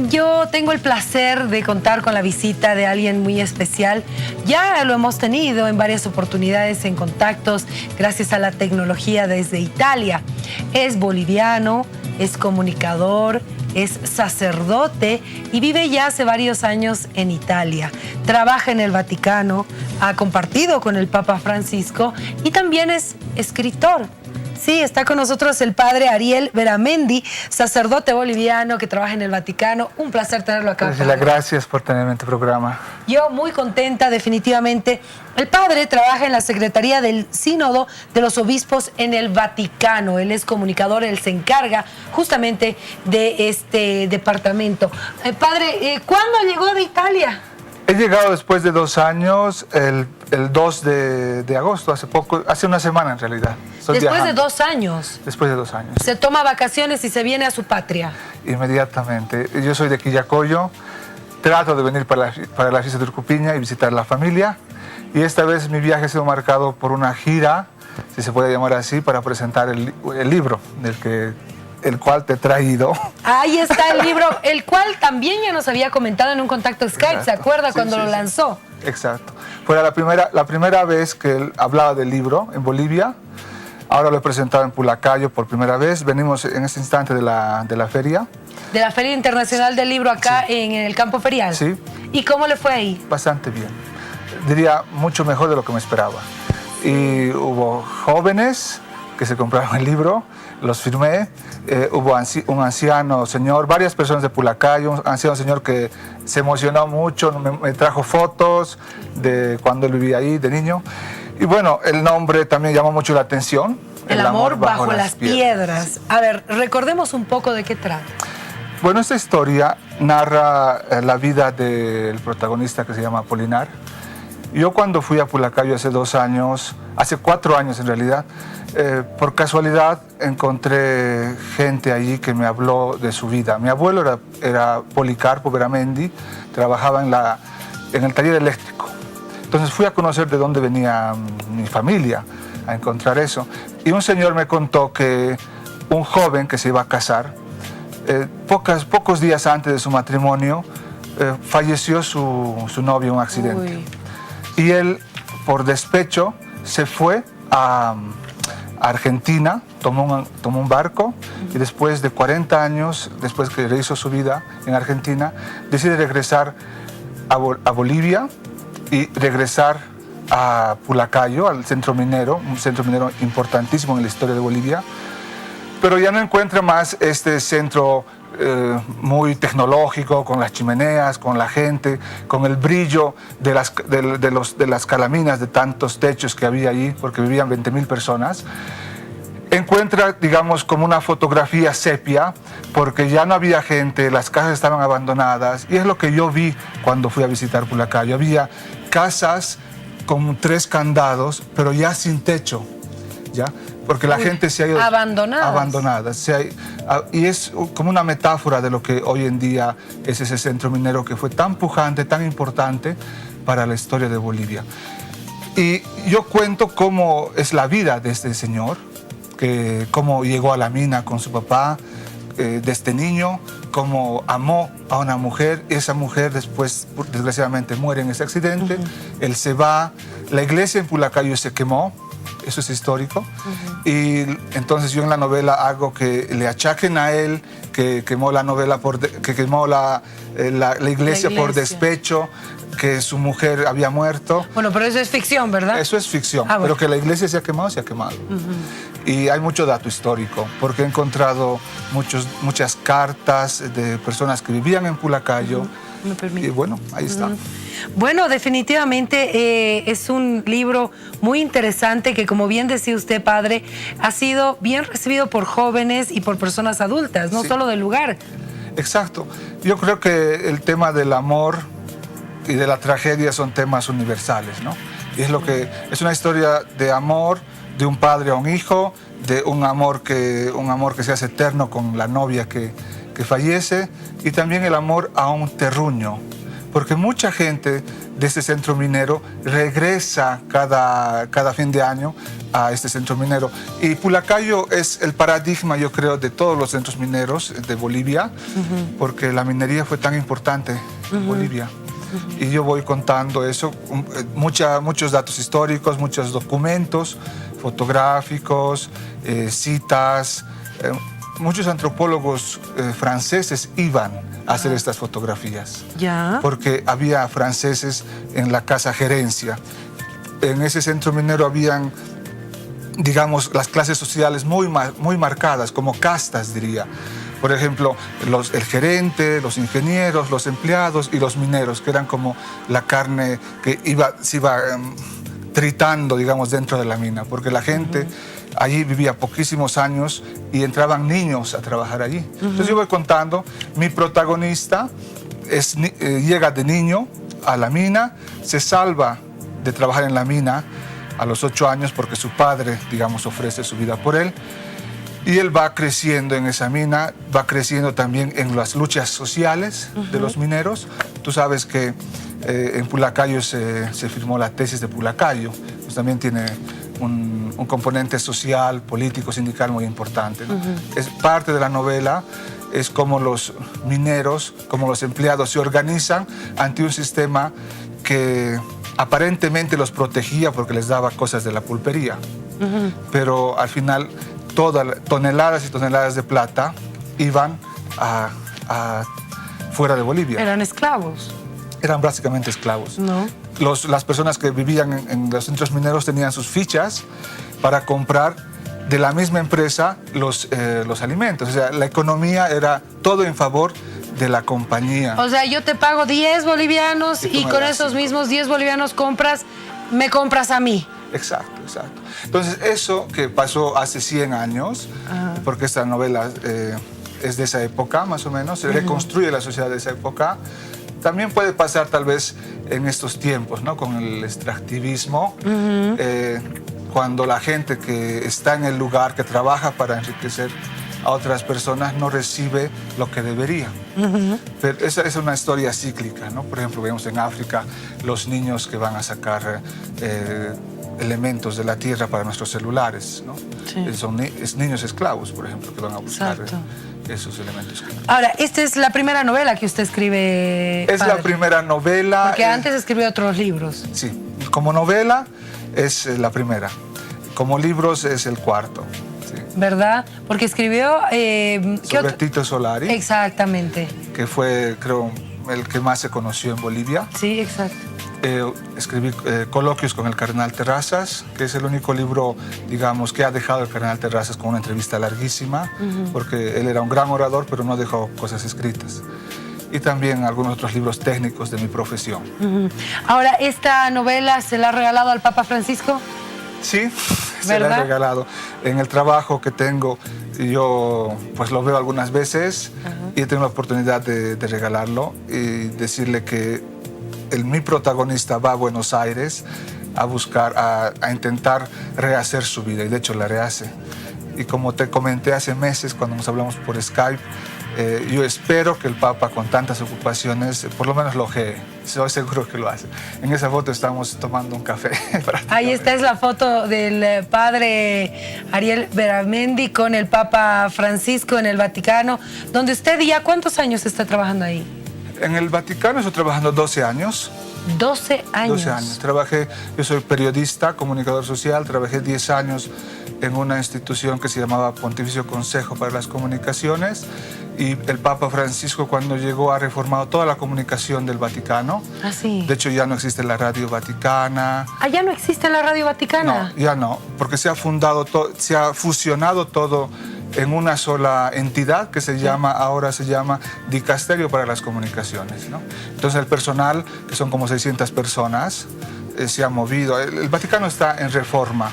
Yo tengo el placer de contar con la visita de alguien muy especial. Ya lo hemos tenido en varias oportunidades en contactos gracias a la tecnología desde Italia. Es boliviano, es comunicador, es sacerdote y vive ya hace varios años en Italia. Trabaja en el Vaticano, ha compartido con el Papa Francisco y también es escritor. Sí, está con nosotros el padre Ariel Veramendi, sacerdote boliviano que trabaja en el Vaticano. Un placer tenerlo acá. Gracias por tenerme en tu programa. Yo muy contenta, definitivamente. El padre trabaja en la Secretaría del Sínodo de los Obispos en el Vaticano. Él es comunicador, él se encarga justamente de este departamento. Padre, ¿cuándo llegó de Italia? He llegado después de 2 años, el 2 de agosto, hace una semana en realidad. Después de 2 años. Después de 2 años. Se toma vacaciones y se viene a su patria. Inmediatamente. Yo soy de Quillacollo, trato de venir para la fiesta de Urcupiña y visitar la familia. Y esta vez mi viaje ha sido marcado por una gira, si se puede llamar así, para presentar el libro el cual te he traído. Ahí está el libro, el cual también ya nos había comentado en un contacto Skype. Exacto. ¿Se acuerda cuando lo lanzó? Exacto. Fue la primera vez que él hablaba del libro en Bolivia. Ahora lo he presentado en Pulacayo por primera vez. Venimos en este instante de la feria. De la Feria Internacional del Libro acá en el campo ferial. Sí. ¿Y cómo le fue ahí? Bastante bien. Diría mucho mejor de lo que me esperaba. Y hubo jóvenes que se compraron el libro, los firmé. Hubo un anciano señor, varias personas de Pulacayo, un anciano señor que se emocionó mucho, me trajo fotos de cuando él vivía ahí, de niño. Y bueno, el nombre también llamó mucho la atención. El amor bajo las piedras. A ver, recordemos un poco de qué trata. Bueno, esta historia narra la vida del protagonista que se llama Apolinar. Yo cuando fui a Pulacayo hace 2 años, hace 4 años en realidad, por casualidad encontré gente allí que me habló de su vida. Mi abuelo era Policarpo Veramendi, trabajaba en el taller eléctrico. Entonces fui a conocer de dónde venía mi familia, a encontrar eso. Y un señor me contó que un joven que se iba a casar, pocos días antes de su matrimonio, falleció su novio en un accidente. Uy. Y él, por despecho, se fue a Argentina, tomó un barco y después de 40 años, después que rehizo su vida en Argentina, decide regresar a Bolivia y regresar a Pulacayo, al centro minero, un centro minero importantísimo en la historia de Bolivia, pero ya no encuentra más este centro muy tecnológico, con las chimeneas, con la gente, con el brillo de las calaminas, de tantos techos que había allí, porque vivían 20.000 personas. Encuentra, digamos, como una fotografía sepia, porque ya no había gente, las casas estaban abandonadas, y es lo que yo vi cuando fui a visitar Pulacayo. Había casas con 3 candados, pero ya sin techo, ¿ya? Porque la gente se ha ido abandonadas. Y es como una metáfora de lo que hoy en día es ese centro minero que fue tan pujante, tan importante para la historia de Bolivia. Y yo cuento cómo es la vida de este señor, cómo llegó a la mina con su papá desde niño, cómo amó a una mujer. Esa mujer después, desgraciadamente, muere en ese accidente. Él se va, la iglesia en Pulacayo se quemó. Eso es histórico. Y entonces yo en la novela hago que le achaquen a él que quemó la novela que quemó la iglesia por despecho, que su mujer había muerto. Bueno, pero eso es ficción, ¿verdad? Eso es ficción, pero que la iglesia se ha quemado, se ha quemado. Y hay mucho dato histórico, porque he encontrado muchas cartas de personas que vivían en Pulacayo. Me permite. Y bueno, ahí está. Bueno, definitivamente es un libro muy interesante que, como bien decía usted, padre, ha sido bien recibido por jóvenes y por personas adultas, no solo del lugar. Exacto. Yo creo que el tema del amor y de la tragedia son temas universales, ¿no? Y es una historia de amor, de un padre a un hijo, de un amor que se hace eterno con la novia que fallece, y también el amor a un terruño. porque mucha gente de este centro minero regresa cada fin de año a este centro minero. Y Pulacayo es el paradigma, yo creo, de todos los centros mineros de Bolivia, porque la minería fue tan importante en Bolivia. Y yo voy contando eso, muchos datos históricos, muchos documentos fotográficos, citas. Muchos antropólogos franceses iban a hacer estas fotografías, porque había franceses en la casa gerencia. En ese centro minero habían, digamos, las clases sociales muy marcadas, como castas, diría. Por ejemplo, el gerente, los ingenieros, los empleados y los mineros, que eran como la carne que se iba tritando, digamos, dentro de la mina, porque la gente allí vivía poquísimos años y entraban niños a trabajar allí. Entonces yo voy contando, mi protagonista llega de niño a la mina, se salva de trabajar en la mina a los 8 años porque su padre, digamos, ofrece su vida por él. Y él va creciendo en esa mina, va creciendo también en las luchas sociales de los mineros. Tú sabes que en Pulacayo se firmó la tesis de Pulacayo, pues también tiene un componente social, político, sindical muy importante, ¿no? Es parte de la novela, es como los mineros, como los empleados se organizan ante un sistema que aparentemente los protegía porque les daba cosas de la pulpería, pero al final toneladas y toneladas de plata iban fuera de Bolivia. ¿Eran esclavos? Eran básicamente esclavos. No. Las personas que vivían en los centros mineros tenían sus fichas para comprar de la misma empresa los alimentos. O sea, la economía era todo en favor de la compañía. O sea, yo te pago 10 bolivianos y con esos mismos 10 bolivianos me compras a mí. Exacto, exacto. Entonces, eso que pasó hace 100 años, porque esta novela es de esa época, más o menos, se reconstruye la sociedad de esa época, también puede pasar tal vez en estos tiempos, ¿no? Con el extractivismo, cuando la gente que está en el lugar, que trabaja para enriquecer a otras personas, no recibe lo que debería. Pero esa es una historia cíclica, ¿no? Por ejemplo, vemos en África los niños que van a sacar elementos de la tierra para nuestros celulares, ¿no? Sí. Son niños esclavos, por ejemplo, que van a buscar esos elementos. Ahora, esta es la primera novela que usted escribe, Es la primera novela. Porque antes escribió otros libros. Sí, como novela es la primera, como libros es el cuarto. Sí. ¿Verdad? Porque escribió... sobre Tito Solari. Exactamente. Que fue, creo, el que más se conoció en Bolivia. Sí, exacto. Escribí Coloquios con el Cardenal Terrazas, que es el único libro, digamos, que ha dejado el Cardenal Terrazas con una entrevista larguísima, porque él era un gran orador, pero no dejó cosas escritas. Y también algunos otros libros técnicos de mi profesión. Ahora, ¿esta novela se la ha regalado al Papa Francisco? Sí, se la he regalado. En el trabajo que tengo, yo pues lo veo algunas veces y he tenido la oportunidad de regalarlo y decirle que mi protagonista va a Buenos Aires a buscar, a intentar rehacer su vida, y de hecho la rehace. Y como te comenté hace meses cuando nos hablamos por Skype, yo espero que el Papa, con tantas ocupaciones, por lo menos lo ojee. Estoy seguro que lo hace. En esa foto estamos tomando un café. Ahí está, es la foto del padre Ariel Beramendi con el Papa Francisco en el Vaticano, donde usted ya, ¿cuántos años está trabajando ahí? En el Vaticano estoy trabajando 12 años. 12 años. 12 años. Yo soy periodista, comunicador social, trabajé 10 años en una institución que se llamaba Pontificio Consejo para las Comunicaciones, y el Papa Francisco, cuando llegó, ha reformado toda la comunicación del Vaticano. Ah, sí. De hecho, ya no existe la Radio Vaticana. ¿Ah, ya no existe la Radio Vaticana? No, ya no, porque se ha fusionado todo en una sola entidad que ahora se llama Dicasterio para las Comunicaciones, ¿no? Entonces el personal, que son como 600 personas, se ha movido. El Vaticano está en reforma,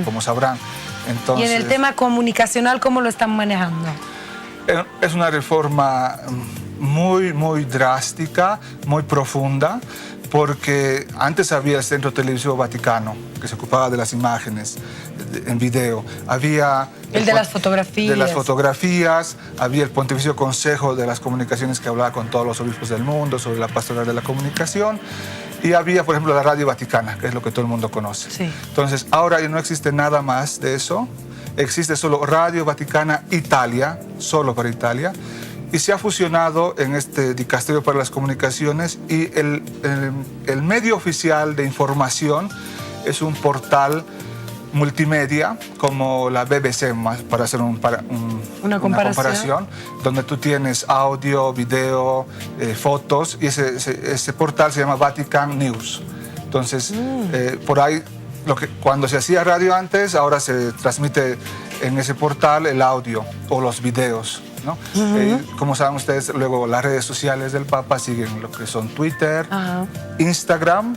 como sabrán. Entonces, ¿y en el tema comunicacional cómo lo están manejando? Es una reforma muy, muy drástica, muy profunda, porque antes había el Centro Televisivo Vaticano, que se ocupaba de las imágenes en video. Había El de las fotografías. De las fotografías, había el Pontificio Consejo de las Comunicaciones que hablaba con todos los obispos del mundo sobre la pastoral de la comunicación. Y había, por ejemplo, la Radio Vaticana, que es lo que todo el mundo conoce. Sí. Entonces, ahora ya no existe nada más de eso. Existe solo Radio Vaticana Italia, solo para Italia. Y se ha fusionado en este dicasterio para las comunicaciones y el medio oficial de información es un portal multimedia como la BBC, para hacer una comparación, donde tú tienes audio, video, fotos, y ese portal se llama Vatican News. Entonces, por ahí, cuando se hacía radio antes, ahora se transmite en ese portal el audio o los videos, ¿no? Como saben ustedes, luego las redes sociales del Papa siguen lo que son Twitter, Instagram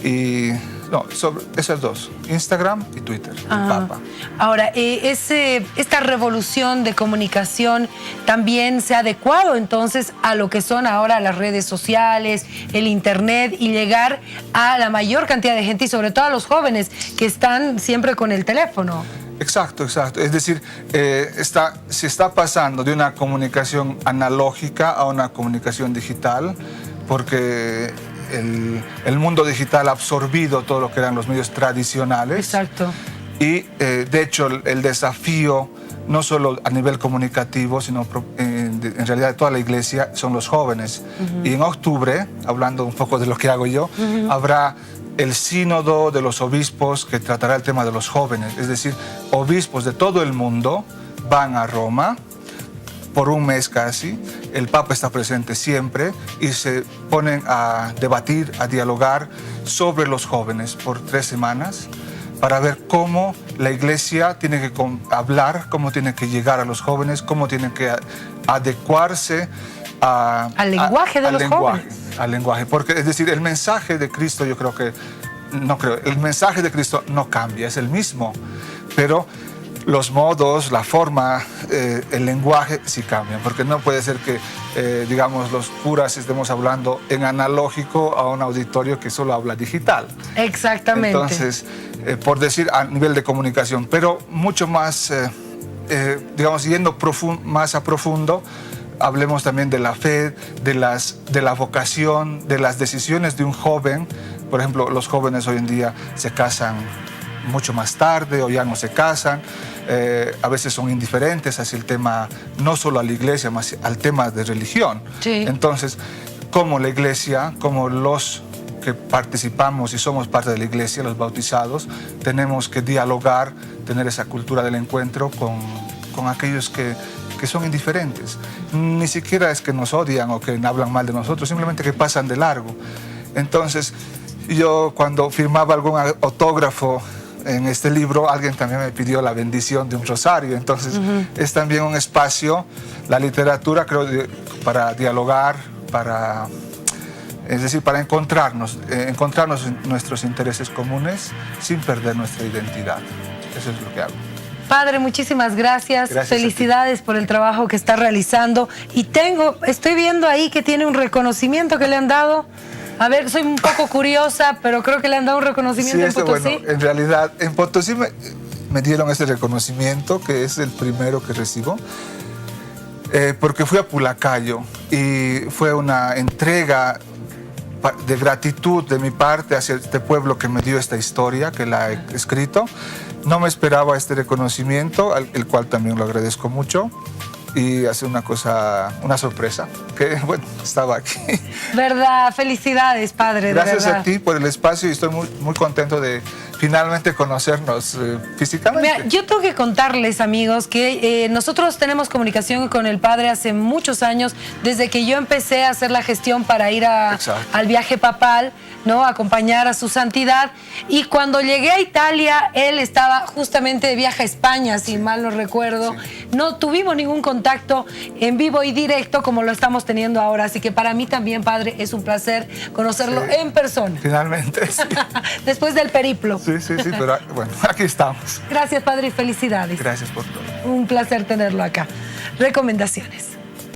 y... No, sobre esas dos, Instagram y Twitter, el Papa. Ahora, esta revolución de comunicación también se ha adecuado entonces a lo que son ahora las redes sociales, el Internet y llegar a la mayor cantidad de gente y sobre todo a los jóvenes que están siempre con el teléfono. Exacto, exacto. Es decir, se está pasando de una comunicación analógica a una comunicación digital porque el mundo digital ha absorbido todo lo que eran los medios tradicionales. Exacto. Y de hecho el desafío, no solo a nivel comunicativo, sino en realidad de toda la iglesia, son los jóvenes. Y en octubre, hablando un poco de lo que hago yo, habrá el sínodo de los obispos que tratará el tema de los jóvenes. Es decir, obispos de todo el mundo van a Roma por un mes casi. El Papa está presente siempre y se ponen a debatir, a dialogar sobre los jóvenes por 3 semanas para ver cómo la iglesia tiene que hablar, cómo tiene que llegar a los jóvenes, cómo tiene que adecuarse al lenguaje de los jóvenes. Al lenguaje, porque es decir, el mensaje de Cristo el mensaje de Cristo no cambia, es el mismo, pero los modos, la forma, el lenguaje sí cambian, porque no puede ser que, digamos, los curas estemos hablando en analógico a un auditorio que solo habla digital. Exactamente. Entonces, por decir a nivel de comunicación, pero mucho más, digamos, yendo más a profundo, hablemos también de la fe, de la vocación, de las decisiones de un joven. Por ejemplo, los jóvenes hoy en día se casan mucho más tarde o ya no se casan. A veces son indiferentes hacia el tema, no solo a la iglesia, más al tema de religión. Sí. Entonces, como la iglesia, como los que participamos y somos parte de la iglesia, los bautizados, tenemos que dialogar, tener esa cultura del encuentro con aquellos que son indiferentes. Ni siquiera es que nos odian o que hablan mal de nosotros, simplemente que pasan de largo. Entonces, yo cuando firmaba algún autógrafo en este libro, alguien también me pidió la bendición de un rosario. Entonces, es también un espacio, la literatura, creo, para dialogar, es decir, para encontrarnos nuestros intereses comunes sin perder nuestra identidad. Eso es lo que hago. Padre, muchísimas gracias. Felicidades por el trabajo que está realizando. Y estoy viendo ahí que tiene un reconocimiento que le han dado. A ver, soy un poco curiosa, pero creo que le han dado un reconocimiento en Potosí. Bueno, en realidad, en Potosí me dieron ese reconocimiento, que es el primero que recibo, porque fui a Pulacayo y fue una entrega de gratitud de mi parte hacia este pueblo que me dio esta historia, que la he escrito. No me esperaba este reconocimiento, el cual también lo agradezco mucho. Y hace una sorpresa, que bueno, estaba aquí. ¿Verdad? Felicidades, Padre. Gracias a ti por el espacio y estoy muy, muy contento de finalmente conocernos físicamente. Mira, yo tengo que contarles, amigos, que nosotros tenemos comunicación con el Padre hace muchos años, desde que yo empecé a hacer la gestión para ir al viaje papal, ¿no? A acompañar a su santidad. Y cuando llegué a Italia, él estaba justamente de viaje a España, si mal no recuerdo. Sí. No tuvimos ningún contacto en vivo y directo como lo estamos teniendo ahora. Así que para mí también, Padre, es un placer conocerlo en persona. Finalmente, sí. Después del periplo. Sí, pero bueno, aquí estamos. Gracias, Padre, y felicidades. Gracias por todo. Un placer tenerlo acá. Recomendaciones.